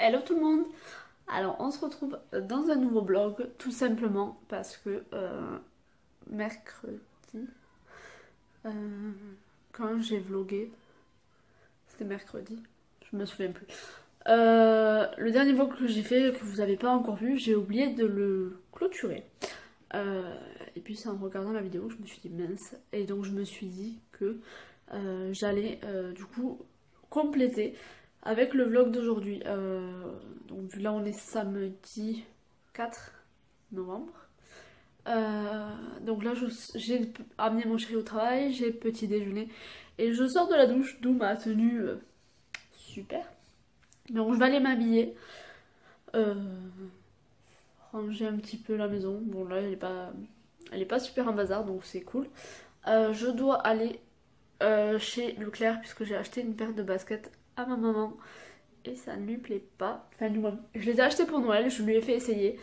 Hello tout le monde. Alors on se retrouve dans un nouveau vlog tout simplement parce que mercredi euh, quand j'ai vlogué, c'était mercredi, je me souviens plus. Le dernier vlog que j'ai fait, que vous n'avez pas encore vu, j'ai oublié de le clôturer. Et puis c'est en regardant la vidéo que je me suis dit mince. Et donc je me suis dit que j'allais du coup compléter avec le vlog d'aujourd'hui. Donc là on est samedi 4 novembre. Donc là j'ai amené mon chéri au travail, j'ai petit déjeuner et je sors de la douche, d'où ma tenue super. Donc je vais aller m'habiller, ranger un petit peu la maison. Bon là elle est pas super en bazar donc c'est cool. Je dois aller chez Leclerc puisque j'ai acheté une paire de baskets à ma maman et ça ne lui plaît pas. Enfin, je les ai achetées pour Noël, je lui ai fait essayer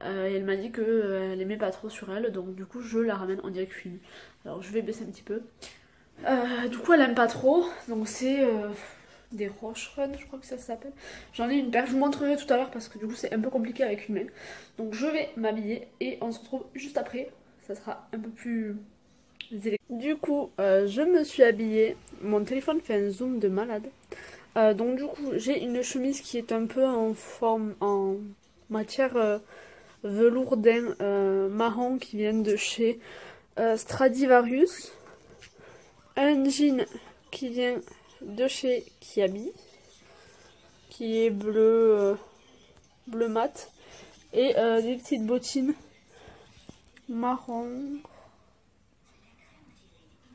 et elle m'a dit qu'elle aimait pas trop sur elle, donc du coup je la ramène en direct fine. Alors je vais baisser un petit peu. Du coup elle aime pas trop, donc c'est des Roche Run, je crois que ça s'appelle. J'en ai une paire, je vous montrerai tout à l'heure parce que du coup c'est un peu compliqué avec une main. Donc je vais m'habiller et on se retrouve juste après. Ça sera un peu plus du coup, je me suis habillée. Mon téléphone fait un zoom de malade. Donc du coup, j'ai une chemise qui est un peu en forme, en matière velours daim marron qui vient de chez Stradivarius. Un jean qui vient de chez Kiabi, qui est bleu mat. Et des petites bottines marron.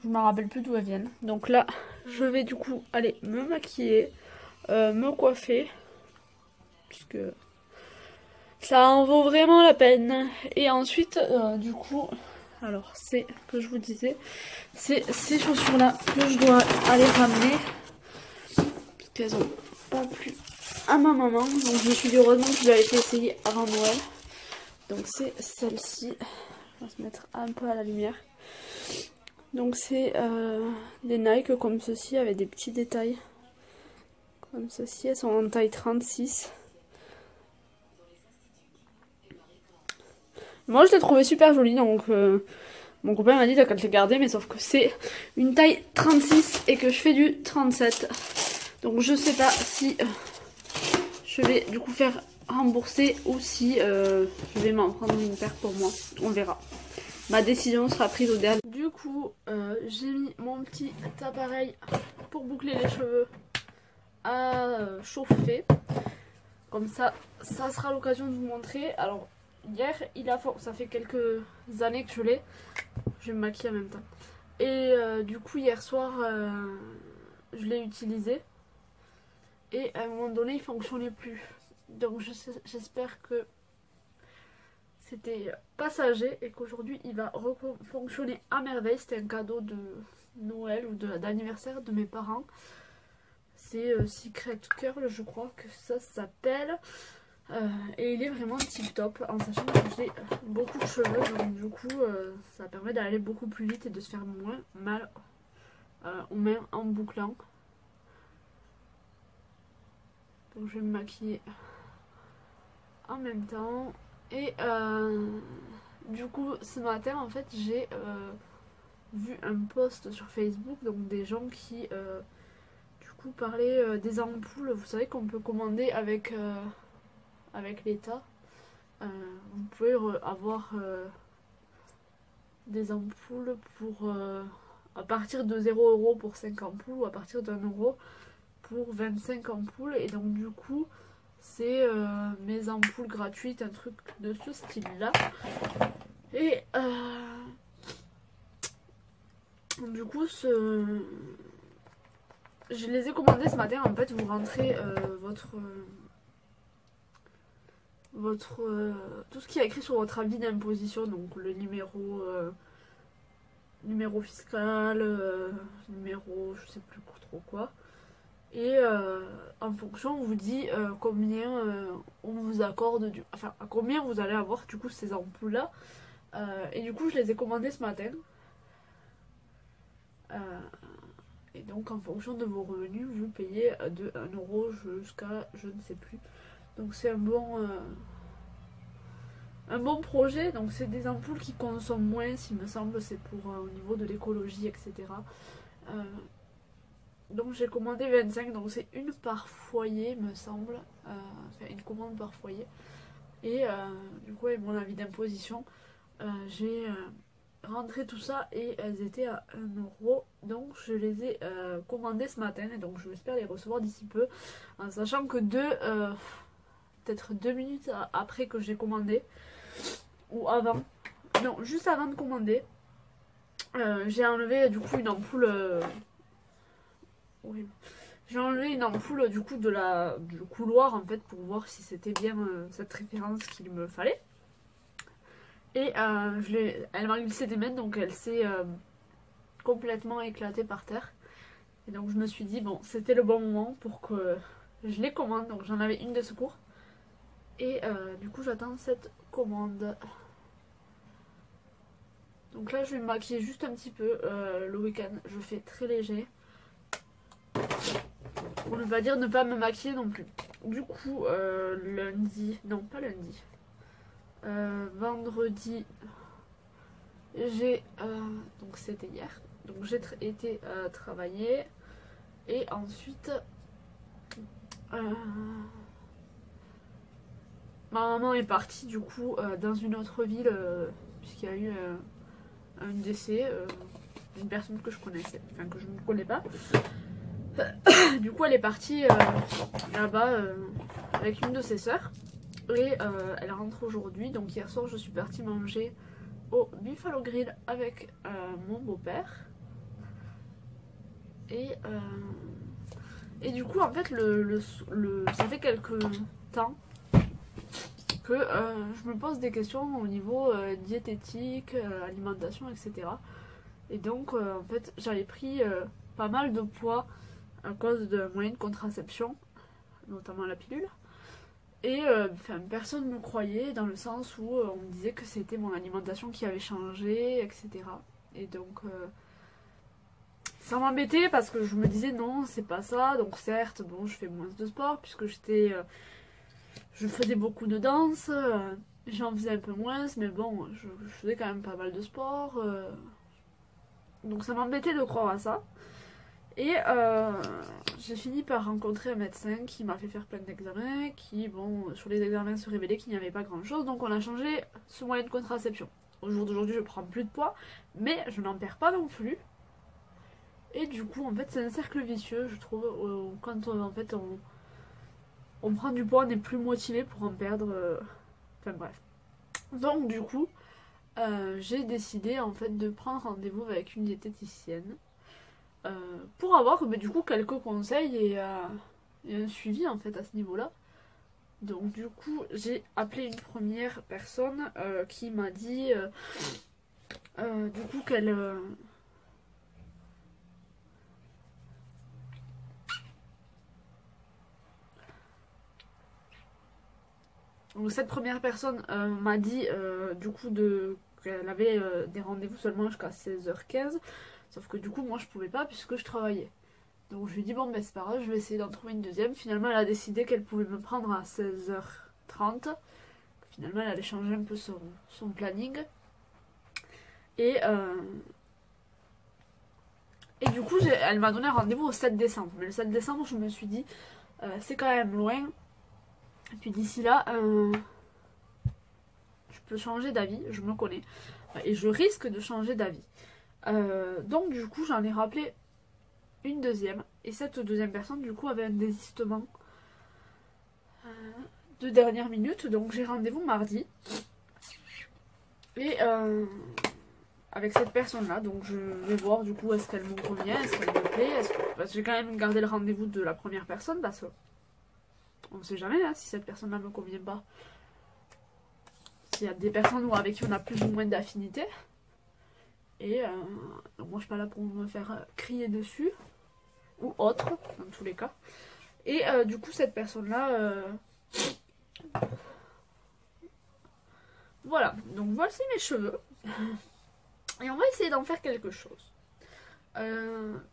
Je me rappelle plus d'où elles viennent. Donc là, je vais du coup aller me maquiller, me coiffer, puisque ça en vaut vraiment la peine. Et ensuite, du coup, alors c'est que je vous disais, c'est ces chaussures-là que je dois aller ramener, parce qu'elles ont pas plu à ma maman. Donc je me suis dit heureusement que je l'avais fait essayer avant Noël. Donc c'est celle-ci. On va se mettre un peu à la lumière. Donc c'est des Nike comme ceci avec des petits détails. Comme ceci, elles sont en taille 36. Moi je l'ai trouvé super jolie, donc mon copain m'a dit de les garder, mais sauf que c'est une taille 36 et que je fais du 37. Donc je sais pas si je vais du coup faire rembourser ou si je vais m'en prendre une paire pour moi. On verra. Ma décision sera prise au dernier. Du coup, j'ai mis mon petit appareil pour boucler les cheveux à chauffer. Comme ça, ça sera l'occasion de vous montrer. Alors, hier, ça fait quelques années que je l'ai. Je vais me maquiller en même temps. Et du coup, hier soir, je l'ai utilisé. Et à un moment donné, il fonctionnait plus. Donc, j'espère que c'était passager et qu'aujourd'hui il va fonctionner à merveille. C'était un cadeau de Noël ou d'anniversaire de mes parents. C'est Secret Curl, je crois que ça s'appelle. Et il est vraiment tip top en sachant que j'ai beaucoup de cheveux. Donc du coup ça permet d'aller beaucoup plus vite et de se faire moins mal aux mains en bouclant. Donc je vais me maquiller en même temps. Et du coup ce matin en fait j'ai vu un post sur Facebook, donc des gens qui du coup parlaient des ampoules. Vous savez qu'on peut commander avec l'État. Vous pouvez avoir des ampoules pour à partir de 0 € pour 5 ampoules ou à partir d'1 € pour 25 ampoules. Et donc du coup c'est mes ampoules gratuites, un truc de ce style là. Et du coup je les ai commandées ce matin. En fait vous rentrez tout ce qui est écrit sur votre avis d'imposition, donc le numéro fiscal, numéro je sais plus trop quoi. Et en fonction on vous dit combien on vous accorde enfin à combien vous allez avoir du coup ces ampoules là. Et du coup je les ai commandées ce matin. Et donc en fonction de vos revenus, vous payez de 1 € jusqu'à je ne sais plus. Donc c'est un bon projet. Donc c'est des ampoules qui consomment moins, il me semble, c'est pour au niveau de l'écologie, etc. Donc j'ai commandé 25, donc c'est une par foyer, me semble. Enfin, une commande par foyer. Et du coup, avec mon avis d'imposition, j'ai rentré tout ça et elles étaient à 1 €. Donc je les ai commandées ce matin et donc je l'espère les recevoir d'ici peu. En sachant que peut-être 2 minutes après que j'ai commandé, ou avant, non, juste avant de commander, j'ai enlevé du coup une ampoule. Oui. J'ai enlevé une ampoule du coup du couloir en fait pour voir si c'était bien cette référence qu'il me fallait. Et elle m'a glissé des mains, donc elle s'est complètement éclatée par terre. Et donc je me suis dit bon, c'était le bon moment pour que je les commande. Donc j'en avais une de secours. Et du coup j'attends cette commande. Donc là je vais me maquiller juste un petit peu le week-end. Je fais très léger. Pour ne pas dire ne pas me maquiller non plus. Du coup lundi, non pas lundi, vendredi, j'ai donc c'était hier, donc j'ai été travailler et ensuite ma maman est partie du coup dans une autre ville puisqu'il y a eu un décès d'une personne que je connaissais, enfin que je ne connais pas. Du coup elle est partie là-bas avec une de ses sœurs et elle rentre aujourd'hui. Donc hier soir je suis partie manger au Buffalo Grill avec mon beau-père et du coup en fait ça fait quelques temps que je me pose des questions au niveau diététique, alimentation, etc. Et donc en fait j'avais pris pas mal de poids à cause de moyens de contraception, notamment la pilule. Et personne ne me croyait dans le sens où on me disait que c'était mon alimentation qui avait changé, etc. Et donc ça m'embêtait parce que je me disais non, c'est pas ça. Donc certes, bon, je fais moins de sport puisque je faisais beaucoup de danse, j'en faisais un peu moins, mais bon, je faisais quand même pas mal de sport. Donc ça m'embêtait de croire à ça. Et j'ai fini par rencontrer un médecin qui m'a fait faire plein d'examens, qui, bon, sur les examens se révélait qu'il n'y avait pas grand chose, donc on a changé ce moyen de contraception. Au jour d'aujourd'hui, je prends plus de poids, mais je n'en perds pas non plus. Et du coup, en fait, c'est un cercle vicieux, je trouve, quand en fait on prend du poids, on n'est plus motivé pour en perdre. Enfin bref. Donc du coup, j'ai décidé en fait de prendre rendez-vous avec une diététicienne. Pour avoir du coup quelques conseils et un suivi en fait à ce niveau là. Donc du coup j'ai appelé une première personne qui m'a dit du coup qu'elle donc cette première personne m'a dit du coup qu'elle avait des rendez-vous seulement jusqu'à 16h15, sauf que du coup moi je pouvais pas puisque je travaillais. Donc je lui ai dit bon ben c'est pas grave, je vais essayer d'en trouver une deuxième. Finalement elle a décidé qu'elle pouvait me prendre à 16h30. Finalement elle allait changer un peu son planning. Et du coup elle m'a donné un rendez-vous au 7 décembre. Mais le 7 décembre je me suis dit c'est quand même loin. Et puis d'ici là je peux changer d'avis, je me connais. Et je risque de changer d'avis. Donc du coup j'en ai rappelé une deuxième, et cette deuxième personne du coup avait un désistement de dernière minute, donc j'ai rendez-vous mardi et avec cette personne là, donc je vais voir du coup est-ce qu'elle me convient, est-ce qu'elle me plaît, parce que j'ai quand même gardé le rendez-vous de la première personne parce que on ne sait jamais si cette personne là me convient pas, s'il y a des personnes avec qui on a plus ou moins d'affinité. Et donc moi je suis pas là pour me faire crier dessus ou autre, dans tous les cas. Et du coup cette personne là voilà, donc voici mes cheveux et on va essayer d'en faire quelque chose.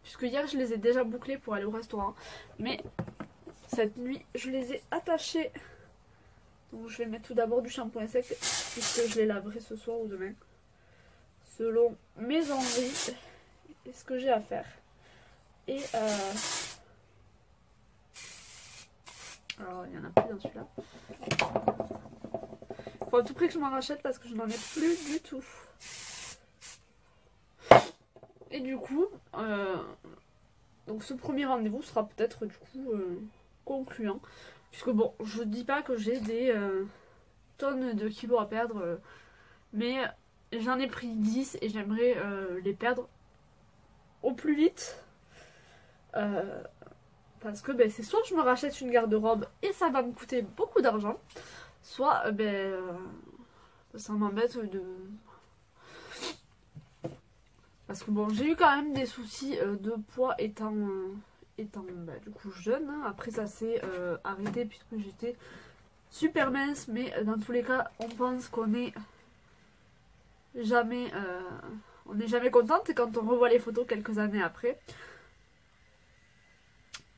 puisque hier je les ai déjà bouclés pour aller au restaurant, mais cette nuit je les ai attachés. Donc je vais mettre tout d'abord du shampoing sec puisque je les laverai ce soir ou demain selon mes envies et ce que j'ai à faire. Et alors il n'y en a plus dans celui-là. Faut à tout prix que je m'en rachète parce que je n'en ai plus du tout. Et du coup, donc ce premier rendez-vous sera peut-être du coup concluant. Puisque bon, je dis pas que j'ai des tonnes de kilos à perdre, mais j'en ai pris 10 et j'aimerais les perdre au plus vite. Parce que c'est soit je me rachète une garde-robe et ça va me coûter beaucoup d'argent, soit ça m'embête de... Parce que bon, j'ai eu quand même des soucis de poids étant du coup jeune. Après ça s'est arrêté puisque j'étais super mince, mais dans tous les cas on pense qu'on n'est jamais contente quand on revoit les photos quelques années après.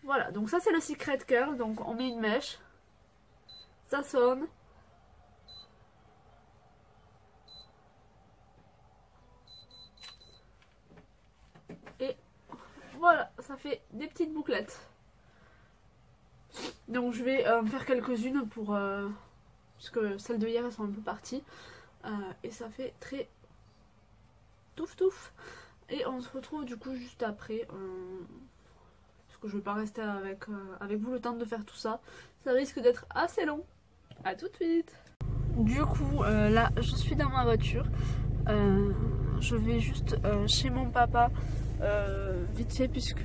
Voilà, donc ça c'est le Secret Curl, donc on met une mèche, ça sonne. Et voilà, ça fait des petites bouclettes. Donc je vais en faire quelques-unes pour... puisque celles de hier elles sont un peu parties. Et ça fait très touf touf. Et on se retrouve du coup juste après. Parce que je vais pas rester avec vous le temps de faire tout ça. Ça risque d'être assez long. A tout de suite. Du coup là je suis dans ma voiture. Je vais juste chez mon papa vite fait puisque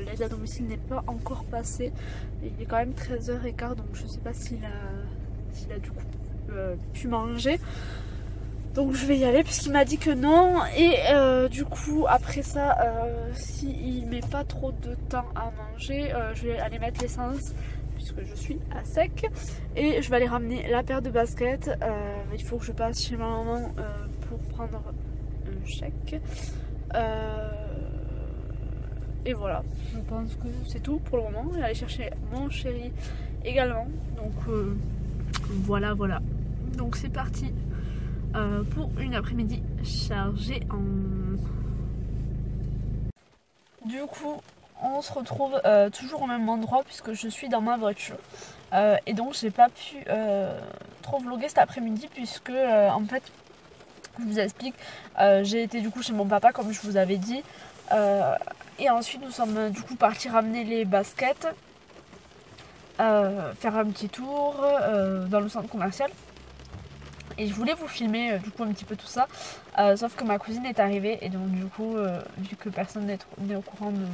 l'aide à domicile n'est pas encore passée. Il est quand même 13h15 donc je sais pas s'il a du coup pu manger. Donc je vais y aller puisqu'il m'a dit que non. Et du coup après ça s'il met pas trop de temps à manger, je vais aller mettre l'essence puisque je suis à sec. Et je vais aller ramener la paire de baskets. Il faut que je passe chez ma maman pour prendre un chèque. Et voilà, je pense que c'est tout pour le moment. Je vais aller chercher mon chéri également. Donc voilà. Donc c'est parti pour une après-midi chargée en... Du coup, on se retrouve toujours au même endroit puisque je suis dans ma voiture. Et donc j'ai pas pu trop vlogger cet après-midi puisque en fait, je vous explique, j'ai été du coup chez mon papa comme je vous avais dit. Et ensuite nous sommes du coup partis ramener les baskets, faire un petit tour dans le centre commercial. Et je voulais vous filmer du coup un petit peu tout ça, sauf que ma cousine est arrivée et donc du coup vu que personne n'est au courant de...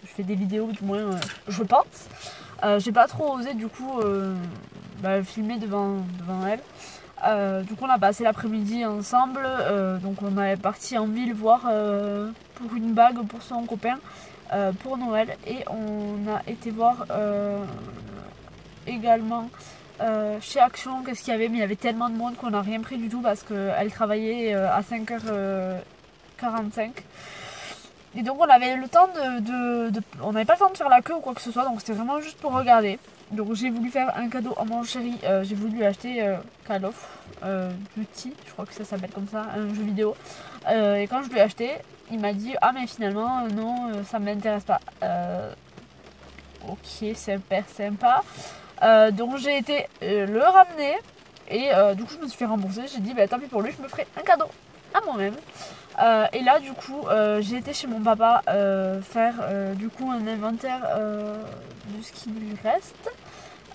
Je fais des vidéos du moins je pense. J'ai pas trop osé du coup filmer devant elle. Du coup on a passé l'après-midi ensemble, donc on est parti en ville voir pour une bague pour son copain pour Noël. Et on a été voir également chez Action qu'est-ce qu'il y avait, mais il y avait tellement de monde qu'on n'a rien pris du tout parce qu'elle travaillait à 5h45. Et donc on avait le temps on n'avait pas le temps de faire la queue ou quoi que ce soit, donc c'était vraiment juste pour regarder. Donc j'ai voulu faire un cadeau à mon chéri, j'ai voulu lui acheter Call of Duty, je crois que ça s'appelle comme ça, un jeu vidéo. Et quand je lui ai acheté, il m'a dit ah mais finalement non, ça m'intéresse pas. Ok, super sympa. Donc j'ai été le ramener et du coup je me suis fait rembourser. J'ai dit tant pis pour lui, je me ferai un cadeau à moi-même. Et là du coup j'ai été chez mon papa faire du coup un inventaire de ce qui lui reste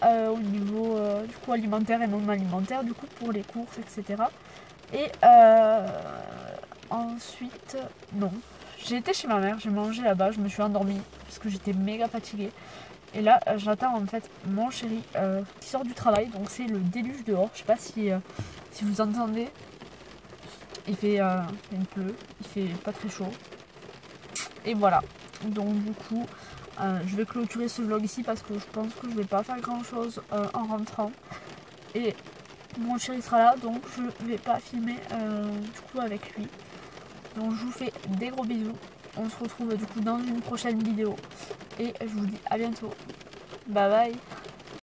au niveau du coup alimentaire et non alimentaire, du coup pour les courses etc. Et ensuite non, j'ai été chez ma mère, j'ai mangé là-bas, je me suis endormie parce que j'étais méga fatiguée. Et là j'attends en fait mon chéri qui sort du travail, donc c'est le déluge dehors, je sais pas si vous entendez. Il pleut, il fait pas très chaud. Et voilà, donc du coup je vais clôturer ce vlog ici parce que je pense que je vais pas faire grand chose en rentrant. Et mon chéri sera là, donc je vais pas filmer du coup avec lui. Donc je vous fais des gros bisous on se retrouve du coup dans une prochaine vidéo. Et je vous dis à bientôt. Bye bye.